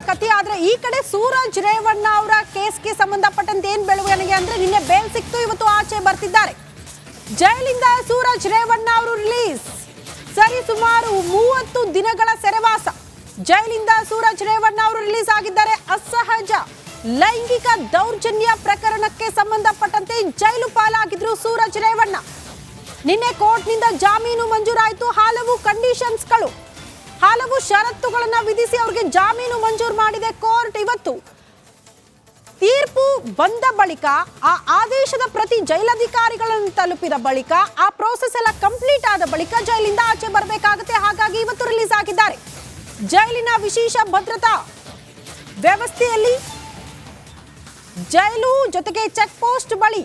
ಕಥೆ. ಆದ್ರೆ ಈ ಕಡೆ ಸೂರಜ್ ರೇವಣ್ಣ ಅವರ ಕೇಸ್ಗೆ ಸಂಬಂಧಪಟ್ಟಂತೆ ಏನ್ ಬೆಳವಣಿಗೆ ಅಂದ್ರೆ ನಿನ್ನೆ ಬೇಲ್ ಸಿಕ್ತು, ಇವತ್ತು ಆಚೆ ಬರ್ತಿದ್ದಾರೆ. ಜೈಲಿಂದ ಸೂರಜ್ ರೇವಣ್ಣ ಅವರು ರಿಲೀಸ್. ಸರಿ ಸುಮಾರು 30 ದಿನಗಳ ಸೆರೆವಾಸ. ಜೈಲಿಂದ ಸೂರಜ್ ರೇವಣ್ಣ ಅವರು ರಿಲೀಸ್ ಆಗಿದ್ದಾರೆ. ಅಸಹಜ ಲೈಂಗಿಕ ದೌರ್ಜನ್ಯ ಪ್ರಕರಣಕ್ಕೆ ಸಂಬಂಧಪಟ್ಟಂತೆ ಜೈಲು ಪಾಲಾಗಿದ್ರು ಸೂರಜ್ ರೇವಣ್ಣ. ನಿನ್ನೆ ಕೋರ್ಟ್ನಿಂದ ಜಾಮೀನು ಮಂಜೂರಾಯಿತು. ಹಲವು ಕಂಡೀಷನ್ಸ್ಗಳು, ಹಲವು ಷರತ್ತುಗಳನ್ನ ವಿಧಿಸಿ ಅವರಿಗೆ ಜಾಮೀನು ಮಂಜೂರು ಮಾಡಿದೆ ಕೋರ್ಟ್. ಇವತ್ತು ತೀರ್ಪು ಬಂದ ಬಳಿಕ ಆ ಆದೇಶದ ಪ್ರತಿ ಜೈಲಧಿಕಾರಿಗಳನ್ನು ತಲುಪಿದ ಬಳಿಕ ಆ ಪ್ರೋಸೆಸ್ ಎಲ್ಲ ಕಂಪ್ಲೀಟ್ ಆದ ಬಳಿಕ ಜೈಲಿಂದ ಆಚೆ ಬರಬೇಕಾಗುತ್ತೆ. ಹಾಗಾಗಿ ಇವತ್ತು ರಿಲೀಸ್ ಆಗಿದ್ದಾರೆ. ಜೈಲಿನ ವಿಶೇಷ ಭದ್ರತಾ ವ್ಯವಸ್ಥೆಯಲ್ಲಿ ಜೈಲು ಜೊತೆಗೆ ಚೆಕ್ ಪೋಸ್ಟ್ ಬಳಿ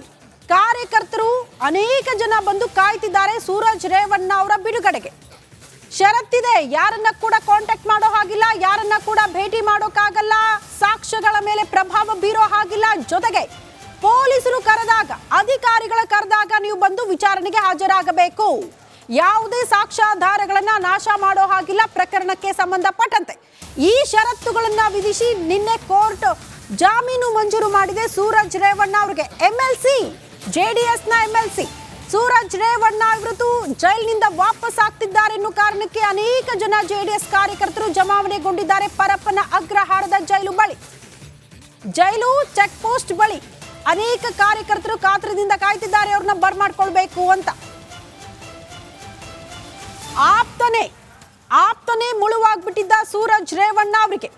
ಕಾರ್ಯಕರ್ತರು ಅನೇಕ ಜನ ಬಂದು ಕಾಯ್ತಿದ್ದಾರೆ ಸೂರಜ್ ರೇವಣ್ಣ ಅವರ ಬಿಡುಗಡೆಗೆ. ಷರತ್ತಿದೆ, ಯಾರನ್ನ ಕೂಡ ಕಾಂಟ್ಯಾಕ್ಟ್ ಮಾಡೋ ಹಾಗಿಲ್ಲ, ಯಾರನ್ನ ಕೂಡ ಭೇಟಿ ಮಾಡೋಕ್ಕಾಗಲ್ಲ, ಸಾಕ್ಷ್ಯಗಳ ಮೇಲೆ ಪ್ರಭಾವ ಬೀರೋ ಹಾಗಿಲ್ಲ. ಜೊತೆಗೆ ಪೊಲೀಸರು ಕರೆದಾಗ, ಅಧಿಕಾರಿಗಳ ಕರೆದಾಗ ನೀವು ಬಂದು ವಿಚಾರಣೆಗೆ ಹಾಜರಾಗಬೇಕು. ಯಾವುದೇ ಸಾಕ್ಷ್ಯಾಧಾರಗಳನ್ನ ನಾಶ ಮಾಡೋ ಹಾಗಿಲ್ಲ ಪ್ರಕರಣಕ್ಕೆ ಸಂಬಂಧಪಟ್ಟಂತೆ. ಈ ಷರತ್ತುಗಳನ್ನ ವಿಧಿಸಿ ನಿನ್ನೆ ಕೋರ್ಟ್ ಜಾಮೀನು ಮಂಜೂರು ಮಾಡಿದೆ ಸೂರಜ್ ರೇವಣ್ಣ ಅವರಿಗೆ. ಎಂಎಲ್ಸಿ, ಜೆಡಿಎಸ್ ನ ಎಂಎಲ್ಸಿ ಸೂರಜ್ ರೇವಣ್ಣ ಇವತ್ತು ಜೈಲಿನಿಂದ ವಾಪಸ್ ಆಗ್ತಿದ್ದಾರೆ ಎನ್ನುವ ಕಾರಣಕ್ಕೆ ಅನೇಕ ಜನ ಜೆಡಿಎಸ್ ಕಾರ್ಯಕರ್ತರು ಜಮಾವಣೆಗೊಂಡಿದ್ದಾರೆ ಪರಪ್ಪನ ಅಗ್ರಹಾರದ ಜೈಲು ಬಳಿ. ಜೈಲು ಚೆಕ್ ಪೋಸ್ಟ್ ಬಳಿ ಅನೇಕ ಕಾರ್ಯಕರ್ತರು ಕಾತರದಿಂದ ಕಾಯ್ತಿದ್ದಾರೆ ಅವ್ರನ್ನ ಬರ್ಮಾಡ್ಕೊಳ್ಬೇಕು ಅಂತ. ಆಪ್ತನೇ ಮುಳುವಾಗ್ಬಿಟ್ಟಿದ್ದ ಸೂರಜ್ ರೇವಣ್ಣ ಅವರಿಗೆ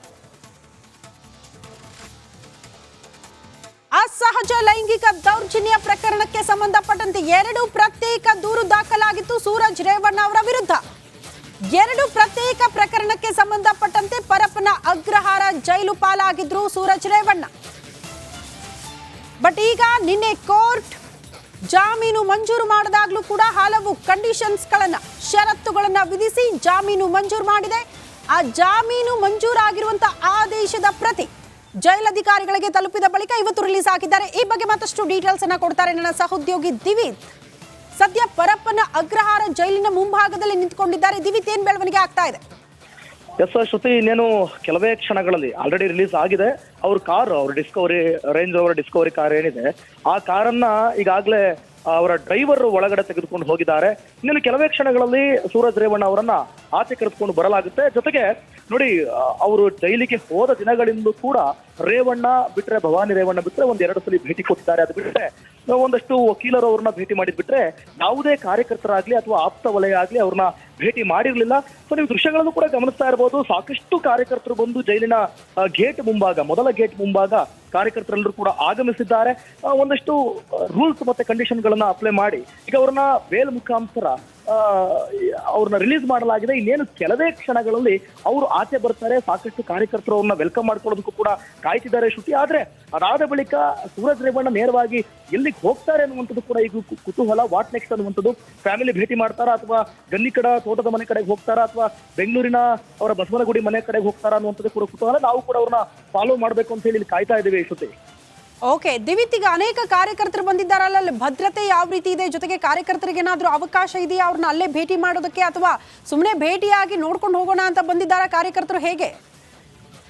ಅಸಹಜ ಲೈಂಗಿಕ ದೌರ್ಜನ್ಯ ಪ್ರಕರಣಕ್ಕೆ ಸಂಬಂಧಪಟ್ಟಂತೆ 2 ಪ್ರತ್ಯೇಕ ದೂರು ದಾಖಲಾಗಿತ್ತು ಸೂರಜ್ ರೇವಣ್ಣ ಅವರ ವಿರುದ್ಧ. 2 ಪ್ರತ್ಯೇಕ ಪ್ರಕರಣಕ್ಕೆ ಸಂಬಂಧಪಟ್ಟಂತೆ ಪರಪ್ಪನ ಅಗ್ರಹಾರ ಜೈಲು ಪಾಲಾಗಿದ್ರು ಸೂರಜ್ ರೇವಣ್ಣ. ಬಟ್ ಈಗ ನಿನ್ನೆ ಕೋರ್ಟ್ ಜಾಮೀನು ಮಂಜೂರು ಮಾಡಿದಾಗ್ಲೂ ಕೂಡ ಹಲವು ಕಂಡೀಷನ್ಸ್ಗಳನ್ನ, ಷರತ್ತುಗಳನ್ನ ವಿಧಿಸಿ ಜಾಮೀನು ಮಂಜೂರು ಮಾಡಿದೆ. ಆ ಜಾಮೀನು ಮಂಜೂರಾಗಿರುವಂತಹ ಆದೇಶದ ಪ್ರತಿ ಜೈಲಧಿಕಾರಿಗಳಿಗೆ ತಲುಪಿದ ಬಳಿಕ ಇವತ್ತು ರಿಲೀಸ್ ಆಗಿದ್ದಾರೆ. ಈ ಬಗ್ಗೆ ಮತ್ತಷ್ಟು ಡೀಟೇಲ್ಸ್ ಅನ್ನ ಕೊಡ್ತಾರೆ ನನ್ನ ಸಹೋದ್ಯೋಗಿ ದಿವಿತ್. ಸದ್ಯ ಪರಪ್ಪನ ಅಗ್ರಹಾರ ಜೈಲಿನ ಮುಂಭಾಗದಲ್ಲಿ ನಿಂತ್ಕೊಂಡಿದ್ದಾರೆ. ದಿವಿತ್, ಏನ್ ಬೆಳವಣಿಗೆ ಆಗ್ತಾ ಇದೆ? ಎಸ್ ಶ್ರುತಿ, ಇನ್ನೇನು ಕೆಲವೇ ಕ್ಷಣಗಳಲ್ಲಿ ಆಲ್ರೆಡಿ ರಿಲೀಸ್ ಆಗಿದೆ. ಅವ್ರ ಕಾರ್, ಅವ್ರ Discovery, range rover Discovery car ಏನಿದೆ, ಆ ಕಾರನ್ನ ಈಗಾಗಲೇ ಅವರ ಡ್ರೈವರ್ ಒಳಗಡೆ ತೆಗೆದುಕೊಂಡು ಹೋಗಿದ್ದಾರೆ. ಇನ್ನೇನು ಕೆಲವೇ ಕ್ಷಣಗಳಲ್ಲಿ ಸೂರಜ್ ರೇವಣ್ಣ ಅವರನ್ನ ಆಚೆ ಕರೆದುಕೊಂಡು ಬರಲಾಗುತ್ತೆ. ಜೊತೆಗೆ ನೋಡಿ, ಅವರು ಜೈಲಿಗೆ ಹೋದ ದಿನಗಳಿಂದ ಕೂಡ ರೇವಣ್ಣ ಬಿಟ್ರೆ, ಭವಾನಿ ರೇವಣ್ಣ ಬಿಟ್ರೆ 1-2 ಸಲ ಭೇಟಿ ಕೊಟ್ಟಿದ್ದಾರೆ. ಅದು ಬಿಟ್ಟರೆ ಒಂದಷ್ಟು ವಕೀಲರು ಅವ್ರನ್ನ ಭೇಟಿ ಮಾಡಿದ್ ಬಿಟ್ರೆ ಯಾವುದೇ ಕಾರ್ಯಕರ್ತರಾಗ್ಲಿ ಅಥವಾ ಆಪ್ತ ವಲಯ ಆಗ್ಲಿ ಅವ್ರನ್ನ ಭೇಟಿ ಮಾಡಿರ್ಲಿಲ್ಲ. ಸೊ ನೀವು ದೃಶ್ಯಗಳನ್ನು ಕೂಡ ಗಮನಿಸ್ತಾ ಇರಬಹುದು. ಸಾಕಷ್ಟು ಕಾರ್ಯಕರ್ತರು ಬಂದು ಜೈಲಿನ ಗೇಟ್ ಮುಂಭಾಗ, ಮೊದಲ ಗೇಟ್ ಮುಂಭಾಗ ಕಾರ್ಯಕರ್ತರೆಲ್ಲರೂ ಕೂಡ ಆಗಮಿಸಿದ್ದಾರೆ. ಒಂದಷ್ಟು ರೂಲ್ಸ್ ಮತ್ತೆ ಕಂಡೀಷನ್ಗಳನ್ನ ಅಪ್ಲೈ ಮಾಡಿ ಈಗ ಅವ್ರನ್ನ ಬೇಲ್ ಮುಖಾಂತರ ಅವ್ರನ್ನ ರಿಲೀಸ್ ಮಾಡಲಾಗಿದೆ. ಇನ್ನೇನು ಕೆಲವೇ ಕ್ಷಣಗಳಲ್ಲಿ ಅವರು ಆಚೆ ಬರ್ತಾರೆ. ಸಾಕಷ್ಟು ಕಾರ್ಯಕರ್ತರು ಅವ್ರನ್ನ ವೆಲ್ಕಮ್ ಮಾಡ್ಕೊಳ್ಳೋದಕ್ಕೂ ಕೂಡ ಕಾಯ್ತಿದ್ದಾರೆ ಶ್ರುತಿ. ಆದ್ರೆ ಅದಾದ ಬಳಿಕ ಸೂರಜ್ ರೇವಣ್ಣ ನೇರವಾಗಿ ಎಲ್ಲಿಗೆ ಹೋಗ್ತಾರೆ ಅನ್ನುವಂಥದ್ದು ಕೂಡ ಈಗ ಕುತೂಹಲ. ವಾಟ್ ನೆಕ್ಸ್ಟ್ ಅನ್ನುವಂಥದ್ದು, ಫ್ಯಾಮಿಲಿ ಭೇಟಿ ಮಾಡ್ತಾರಾ ಅಥವಾ ಗನ್ನಿಕಡ ತೋಟದ ಮನೆ ಕಡೆಗೆ ಹೋಗ್ತಾರಾ ಅಥವಾ ಬೆಂಗಳೂರಿನ ಅವರ ಬಸವನಗುಡಿ ಮನೆ ಕಡೆಗೆ ಹೋಗ್ತಾರಾ ಅನ್ನುವಂಥದ್ದು ಕೂಡ ಕುತೂಹಲ. ನಾವು ಕೂಡ ಅವ್ರನ್ನ ಫಾಲೋ ಮಾಡ್ಬೇಕು ಅಂತ ಹೇಳಿ ಇಲ್ಲಿ ಕಾಯ್ತಾ ಇದ್ದೇವೆ ಶ್ರುತಿ. ಓಕೆ ದಿವಿತ್, ಈಗ ಅನೇಕ ಕಾರ್ಯಕರ್ತರು ಬಂದಿದ್ದಾರಲ್ಲ, ಅಲ್ಲಿ ಭದ್ರತೆ ಯಾವ ರೀತಿ ಇದೆ? ಜೊತೆಗೆ ಕಾರ್ಯಕರ್ತರಿಗೆ ಏನಾದ್ರೂ ಅವಕಾಶ ಇದೆಯಾ ಅವ್ರನ್ನ ಅಲ್ಲೇ ಭೇಟಿ ಮಾಡೋದಕ್ಕೆ, ಅಥವಾ ಸುಮ್ಮನೆ ಭೇಟಿಯಾಗಿ ನೋಡ್ಕೊಂಡು ಹೋಗೋಣ ಅಂತ ಬಂದಿದ್ದಾರಾ ಕಾರ್ಯಕರ್ತರು? ಹೇಗೆ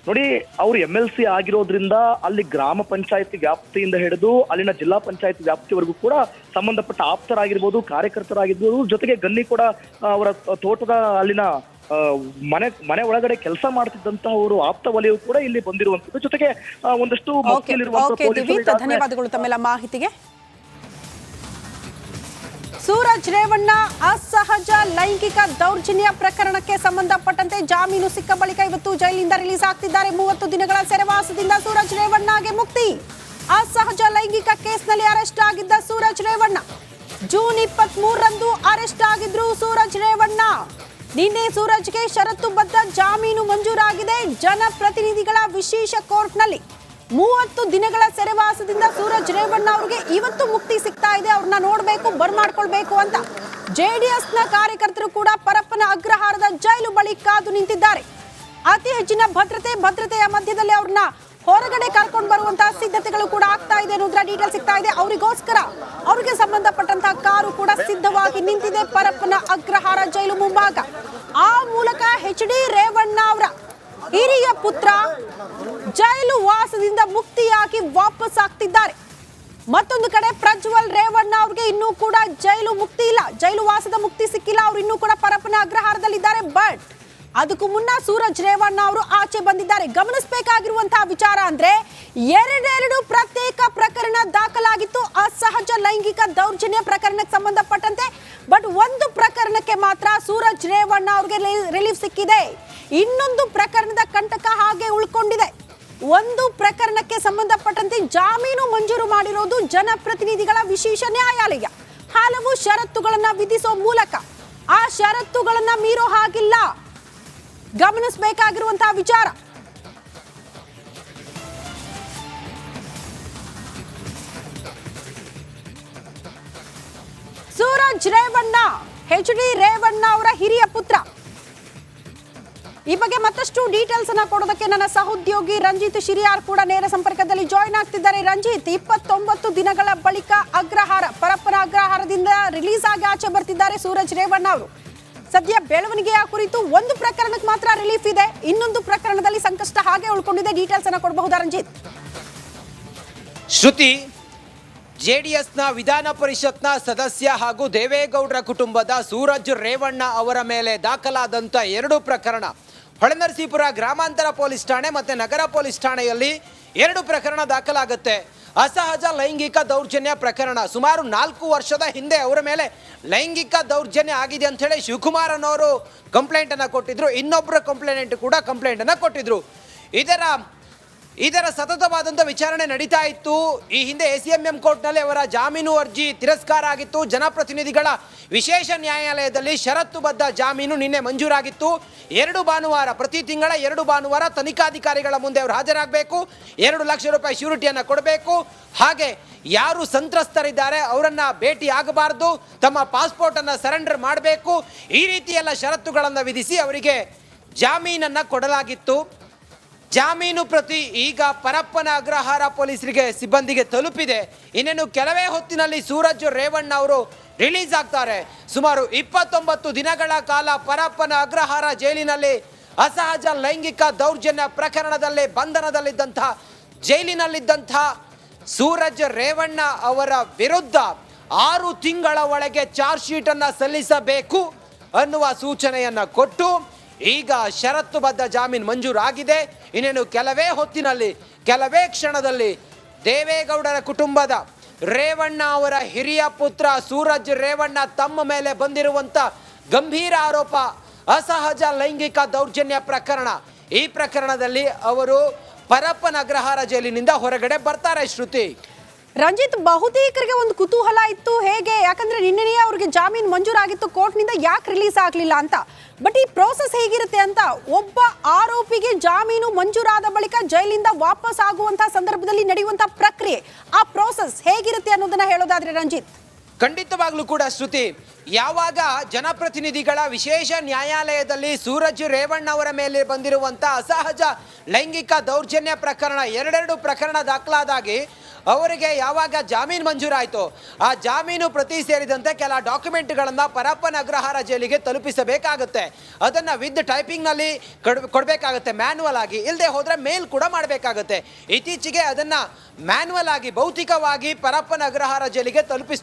ನೋಡಿ, ಅವರು MLC ಆಗಿರೋದ್ರಿಂದ ಅಲ್ಲಿ ಗ್ರಾಮ ಪಂಚಾಯತಿ ವ್ಯಾಪ್ತಿಯಿಂದ ಹಿಡಿದು ಅಲ್ಲಿನ ಜಿಲ್ಲಾ ಪಂಚಾಯತಿ ವ್ಯಾಪ್ತಿವರೆಗೂ ಕೂಡ ಸಂಬಂಧಪಟ್ಟ ಆಪ್ತರಾಗಿರ್ಬೋದು, ಕಾರ್ಯಕರ್ತರಾಗಿರ್ಬೋದು, ಜೊತೆಗೆ ಗನ್ನಿ ಕೂಡ ಅವರ ತೋಟದ ಅಲ್ಲಿನ ಮನೆ ಒಳಗಡೆ ಕೆಲಸ ಮಾಡ್ತಿದ್ದಂತ ಅವರು ಆಪ್ತ ವಲಯವು ಕೂಡ ಇಲ್ಲಿ ಬಂದಿರುವಂತದ್ದು. ಜೊತೆಗೆ ಒಂದಷ್ಟು ಧನ್ಯವಾದಗಳು ತಮ್ಮೆಲ್ಲ ಮಾಹಿತಿಗೆ. ಸೂರಜ್ ರೇವಣ್ಣ ಅಸಹಜ ಲೈಂಗಿಕ ದೌರ್ಜನ್ಯ ಪ್ರಕರಣಕ್ಕೆ ಸಂಬಂಧಪಟ್ಟಂತೆ ಜಾಮೀನು ಸಿಕ್ಕ ಬಳಿಕ ಇವತ್ತು ಜೈಲಿನಿಂದ ರಿಲೀಸ್ ಆಗ್ತಿದ್ದಾರೆ. 30 ದಿನಗಳ ಸೆರೆವಾಸದಿಂದ ಸೂರಜ್ ರೇವಣ್ಣಗೆ ಮುಕ್ತಿ. ಅಸಹಜ ಲೈಂಗಿಕ ಕೇಸ್ನಲ್ಲಿ ಅರೆಸ್ಟ್ ಆಗಿದ್ದ ಸೂರಜ್ ರೇವಣ್ಣ ಜೂನ್ 23ರಂದು ಅರೆಸ್ಟ್ ಆಗಿದ್ರು ಸೂರಜ್ ರೇವಣ್ಣ. ನಿನ್ನೆ ಸೂರಜ್ಗೆ ಷರತ್ತುಬದ್ಧ ಜಾಮೀನು ಮಂಜೂರಾಗಿದೆ. ಜನಪ್ರತಿನಿಧಿಗಳ ವಿಶೇಷ ಕೋರ್ಟ್ನಲ್ಲಿ 30 ದಿನಗಳ ಸೆರೆವಾಸದಿಂದ ಸೂರಜ್ ರೇವಣ್ಣ ಅವರಿಗೆ ಇವತ್ತು ಮುಕ್ತಿ ಸಿಗ್ತಾ ಇದೆ. ಅವ್ರನ್ನ ನೋಡ್ಬೇಕು, ಬರ್ಮಾಡ್ಕೊಳ್ಬೇಕು ಅಂತ ಜೆಡಿಎಸ್ ನ ಕಾರ್ಯಕರ್ತರು ಕೂಡ ಪರಪ್ಪನ ಅಗ್ರಹಾರದ ಜೈಲು ಬಳಿ ಕಾದು ನಿಂತಿದ್ದಾರೆ. ಅತಿ ಹೆಚ್ಚಿನ ಭದ್ರತೆಯ ಮಧ್ಯದಲ್ಲಿ ಅವ್ರನ್ನ ಹೊರಗಡೆ ಕರ್ಕೊಂಡು ಬರುವಂತಹ ಸಿದ್ಧತೆಗಳು ಕೂಡ ಆಗ್ತಾ ಇದೆ ಅನ್ನೋದ್ರ ಡೀಟೇಲ್ ಸಿಗ್ತಾ ಇದೆ. ಅವರಿಗೋಸ್ಕರ ಅವರಿಗೆ ಸಂಬಂಧಪಟ್ಟಂತಹ ಕಾರು ಕೂಡ ಸಿದ್ಧವಾಗಿ ನಿಂತಿದೆ ಪರಪ್ಪನ ಅಗ್ರಹಾರ ಜೈಲು ಮುಂಭಾಗ. ಆ ಮೂಲಕ HD ರೇವಣ್ಣ ಅವರ ಹಿರಿಯ ಪುತ್ರ ವಾಪಸ್ ಆಗ್ತಿದ್ದಾರೆ. ಮತ್ತೊಂದು ಕಡೆ ಪ್ರಜ್ವಲ್ ರೇವಣ್ಣ ಅವ್ರಿಗೆ ಇನ್ನೂ ಕೂಡ ಜೈಲು ಮುಕ್ತಿ ಇಲ್ಲ, ಜೈಲು ವಾಸದ ಮುಕ್ತಿ ಸಿಕ್ಕಿಲ್ಲ. ಅವರು ಇನ್ನೂ ಕೂಡ ಪರಪ್ಪನ ಅಗ್ರಹಾರದಲ್ಲಿದ್ದಾರೆ. ಬಟ್ ಅದಕ್ಕೂ ಮುನ್ನ ಸೂರಜ್ ರೇವಣ್ಣ ಅವರು ಆಚೆ ಬಂದಿದ್ದಾರೆ. ಗಮನಿಸಬೇಕಾಗಿರುವಂತಹ ವಿಚಾರ ಅಂದ್ರೆ ಎರಡೆರಡು ಪ್ರತ್ಯೇಕ ಪ್ರಕರಣ ದಾಖಲಾಗಿತ್ತು ಅಸಹಜ ಲೈಂಗಿಕ ದೌರ್ಜನ್ಯ ಪ್ರಕರಣಕ್ಕೆ ಸಂಬಂಧಪಟ್ಟಂತೆ. ಬಟ್ ಒಂದು ಪ್ರಕರಣಕ್ಕೆ ಮಾತ್ರ ಸೂರಜ್ ರೇವಣ್ಣ ಅವ್ರಿಗೆ ರಿಲೀಫ್ ಸಿಕ್ಕಿದೆ. ಇನ್ನೊಂದು ಪ್ರಕರಣದ ಕಂಟಕ ಹಾಗೆ ಉಳ್ಕೊಂಡಿದೆ. ಒಂದು ಪ್ರಕರಣಕ್ಕೆ ಸಂಬಂಧಪಟ್ಟಂತೆ ಜಾಮೀನು ಮಂಜೂರು ಮಾಡಿರೋದು ಜನಪ್ರತಿನಿಧಿಗಳ ವಿಶೇಷ ನ್ಯಾಯಾಲಯ. ಹಲವು ಷರತ್ತುಗಳನ್ನ ವಿಧಿಸೋ ಮೂಲಕ ಆ ಷರತ್ತುಗಳನ್ನ ಮೀರೋ ಹಾಗಿಲ್ಲ. ಗಮನಿಸಬೇಕಾಗಿರುವಂತಹ ವಿಚಾರ. ಸೂರಜ್ ರೇವಣ್ಣ HD ರೇವಣ್ಣ ಅವರ ಹಿರಿಯ ಪುತ್ರ. ಈ ಬಗ್ಗೆ ಮತ್ತಷ್ಟು ಡೀಟೇಲ್ಸ್ ಅನ್ನ ಕೊಡೋದಕ್ಕೆ ನನ್ನ ಸಹೋದ್ಯೋಗಿ ರಂಜಿತ್ ಶಿರಿಯಾರ್ ಕೂಡ ನೇರ ಸಂಪರ್ಕದಲ್ಲಿ ಜಾಯಿನ್ ಆಗ್ತಿದ್ದಾರೆ. ರಂಜಿತ್, 29 ದಿನಗಳ ಬಳಿಕ ಅಗ್ರಹಾರ ಪರಪ್ಪನ ಅಗ್ರಹಾರದಿಂದ ರಿಲೀಸ್ ಆಗಿ ಆಚೆ ಬರ್ತಿದ್ದಾರೆ ಸೂರಜ್ ರೇವಣ್ಣ ಅವರು. ಸದ್ಯ ಬೆಳವಣಿಗೆಯ ಕುರಿತು ಒಂದು ಪ್ರಕರಣಕ್ಕೆ ಮಾತ್ರ ರಿಲೀಫ್ ಇದೆ, ಇನ್ನೊಂದು ಪ್ರಕರಣದಲ್ಲಿ ಸಂಕಷ್ಟ ಹಾಗೆ ಉಳ್ಕೊಂಡಿದೆ. ಡೀಟೇಲ್ಸ್ ಅನ್ನ ಕೊಡಬಹುದಾ ರಂಜಿತ್? ಶ್ರುತಿ, ಜೆಡಿಎಸ್ನ ವಿಧಾನ ಪರಿಷತ್ನ ಸದಸ್ಯ ಹಾಗೂ ದೇವೇಗೌಡರ ಕುಟುಂಬದ ಸೂರಜ್ ರೇವಣ್ಣ ಅವರ ಮೇಲೆ ದಾಖಲಾದಂಥ 2 ಪ್ರಕರಣ, ಹೊಳೆನರಸೀಪುರ ಗ್ರಾಮಾಂತರ ಪೊಲೀಸ್ ಠಾಣೆ ಮತ್ತು ನಗರ ಪೊಲೀಸ್ ಠಾಣೆಯಲ್ಲಿ 2 ಪ್ರಕರಣ ದಾಖಲಾಗುತ್ತೆ. ಅಸಹಜ ಲೈಂಗಿಕ ದೌರ್ಜನ್ಯ ಪ್ರಕರಣ. ಸುಮಾರು 4 ವರ್ಷದ ಹಿಂದೆ ಅವರ ಮೇಲೆ ಲೈಂಗಿಕ ದೌರ್ಜನ್ಯ ಆಗಿದೆ ಅಂತ ಹೇಳಿ ಶಿವಕುಮಾರ್ ಅನ್ನೋರು ಕಂಪ್ಲೇಂಟನ್ನು ಕೊಟ್ಟಿದ್ರು. ಇನ್ನೊಬ್ಬರ ಕಂಪ್ಲೇಂಟ್ ಕೂಡ ಕಂಪ್ಲೇಂಟನ್ನು ಕೊಟ್ಟಿದ್ರು. ಇದರ ಸತತವಾದಂಥ ವಿಚಾರಣೆ ನಡೀತಾ ಇತ್ತು. ಈ ಹಿಂದೆ ACMM ಕೋರ್ಟ್ನಲ್ಲಿ ಅವರ ಜಾಮೀನು ಅರ್ಜಿ ತಿರಸ್ಕಾರ ಆಗಿತ್ತು. ಜನಪ್ರತಿನಿಧಿಗಳ ವಿಶೇಷ ನ್ಯಾಯಾಲಯದಲ್ಲಿ ಷರತ್ತುಬದ್ಧ ಜಾಮೀನು ನಿನ್ನೆ ಮಂಜೂರಾಗಿತ್ತು. 2 ಭಾನುವಾರ, ಪ್ರತಿ ತಿಂಗಳ 2 ಭಾನುವಾರ ತನಿಖಾಧಿಕಾರಿಗಳ ಮುಂದೆ ಅವರು ಹಾಜರಾಗಬೇಕು. 2 ಲಕ್ಷ ರೂಪಾಯಿ ಶ್ಯೂರಿಟಿಯನ್ನು ಕೊಡಬೇಕು. ಹಾಗೆ ಯಾರು ಸಂತ್ರಸ್ತರಿದ್ದಾರೆ ಅವರನ್ನು ಭೇಟಿ ಆಗಬಾರ್ದು, ತಮ್ಮ ಪಾಸ್ಪೋರ್ಟನ್ನು ಸರೆಂಡರ್ ಮಾಡಬೇಕು. ಈ ರೀತಿಯೆಲ್ಲ ಷರತ್ತುಗಳನ್ನು ವಿಧಿಸಿ ಅವರಿಗೆ ಜಾಮೀನನ್ನು ಕೊಡಲಾಗಿತ್ತು. ಜಾಮೀನು ಪ್ರತಿ ಈಗ ಪರಪ್ಪನ ಅಗ್ರಹಾರ ಪೊಲೀಸರಿಗೆ ಸಿಬ್ಬಂದಿಗೆ ತಲುಪಿದೆ. ಇನ್ನೇನು ಕೆಲವೇ ಹೊತ್ತಿನಲ್ಲಿ ಸೂರಜ್ ರೇವಣ್ಣ ಅವರು ರಿಲೀಸ್ ಆಗ್ತಾರೆ. ಸುಮಾರು 29 ದಿನಗಳ ಕಾಲ ಪರಪ್ಪನ ಅಗ್ರಹಾರ ಜೈಲಿನಲ್ಲಿ ಅಸಹಜ ಲೈಂಗಿಕ ದೌರ್ಜನ್ಯ ಪ್ರಕರಣದಲ್ಲಿ ಜೈಲಿನಲ್ಲಿದ್ದಂಥ ಸೂರಜ್ ರೇವಣ್ಣ ಅವರ ವಿರುದ್ಧ 6 ತಿಂಗಳ ಒಳಗೆ ಚಾರ್ಜ್ ಶೀಟ್ ಅನ್ನು ಸಲ್ಲಿಸಬೇಕು ಅನ್ನುವ ಸೂಚನೆಯನ್ನು ಕೊಟ್ಟು ಈಗ ಷರತ್ತುಬದ್ಧ ಜಾಮೀನು ಮಂಜೂರಾಗಿದೆ. ಇನ್ನೇನು ಕೆಲವೇ ಹೊತ್ತಿನಲ್ಲಿ, ಕೆಲವೇ ಕ್ಷಣದಲ್ಲಿ ದೇವೇಗೌಡರ ಕುಟುಂಬದ ರೇವಣ್ಣ ಅವರ ಹಿರಿಯ ಪುತ್ರ ಸೂರಜ್ ರೇವಣ್ಣ ತಮ್ಮ ಮೇಲೆ ಬಂದಿರುವಂಥ ಗಂಭೀರ ಆರೋಪ ಅಸಹಜ ಲೈಂಗಿಕ ದೌರ್ಜನ್ಯ ಪ್ರಕರಣ. ಈ ಪ್ರಕರಣದಲ್ಲಿ ಅವರು ಪರಪ್ಪನ ಅಗ್ರಹಾರ ಜೈಲಿನಿಂದ ಹೊರಗಡೆ ಬರ್ತಾರೆ. ಶ್ರುತಿ, ರಂಜಿತ್, ಬಹುತೇಕರಿಗೆ ಒಂದು ಕುತೂಹಲ ಇತ್ತು, ಹೇಗೆ, ಯಾಕಂದ್ರೆ ನಿನ್ನೆಯೇ ಅವ್ರಿಗೆ ಜಾಮೀನು ಮಂಜೂರಾಗಿತ್ತು, ಕೋರ್ಟ್ನಿಂದ ಯಾಕೆ ರಿಲೀಸ್ ಆಗಲಿಲ್ಲ ಅಂತ. ಬಟ್ ಈ ಪ್ರೋಸೆಸ್ ಹೇಗಿರುತ್ತೆ ಅಂತ, ಒಬ್ಬ ಆರೋಪಿಗೆ ಜಾಮೀನು ಮಂಜೂರಾದ ಬಳಿಕ ಜೈಲಿಂದ ವಾಪಸ್ ಆಗುವಂತಹ ಸಂದರ್ಭದಲ್ಲಿ ನಡೆಯುವಂತಹ ಪ್ರಕ್ರಿಯೆ, ಆ ಪ್ರೋಸೆಸ್ ಹೇಗಿರುತ್ತೆ ಅನ್ನೋದನ್ನ ಹೇಳೋದಾದ್ರೆ ರಂಜಿತ್. ಖಂಡಿತವಾಗ್ಲೂ ಕೂಡ ಶ್ರುತಿ, ಯಾವಾಗ ಜನಪ್ರತಿನಿಧಿಗಳ ವಿಶೇಷ ನ್ಯಾಯಾಲಯದಲ್ಲಿ ಸೂರಜ್ ರೇವಣ್ಣ ಅವರ ಮೇಲೆ ಬಂದಿರುವಂಥ ಅಸಹಜ ಲೈಂಗಿಕ ದೌರ್ಜನ್ಯ ಪ್ರಕರಣ 2 ಪ್ರಕರಣ ದಾಖಲಾದಾಗಿ ಅವರಿಗೆ ಯಾವಾಗ ಜಾಮೀನು ಮಂಜೂರಾಯಿತು, ಆ ಜಾಮೀನು ಪ್ರತಿ ಸೇರಿದಂತೆ ಕೆಲ ಡಾಕ್ಯುಮೆಂಟ್ಗಳನ್ನು ಪರಪ್ಪನ ಅಗ್ರಹಾರ ಜೈಲಿಗೆ ತಲುಪಿಸಬೇಕಾಗುತ್ತೆ. ಅದನ್ನು ವಿತ್ ಟೈಪಿಂಗ್ನಲ್ಲಿ ಕೊಡಬೇಕಾಗುತ್ತೆ, ಮ್ಯಾನ್ಯುವಲ್ ಆಗಿ. ಇಲ್ಲದೆ ಹೋದರೆ ಮೇಲ್ ಕೂಡ ಮಾಡಬೇಕಾಗುತ್ತೆ. ಇತ್ತೀಚೆಗೆ ಅದನ್ನು ಮ್ಯಾನ್ಯುವಲ್ ಆಗಿ, ಭೌತಿಕವಾಗಿ ಪರಪ್ಪನ ಅಗ್ರಹಾರ ಜೈಲಿಗೆ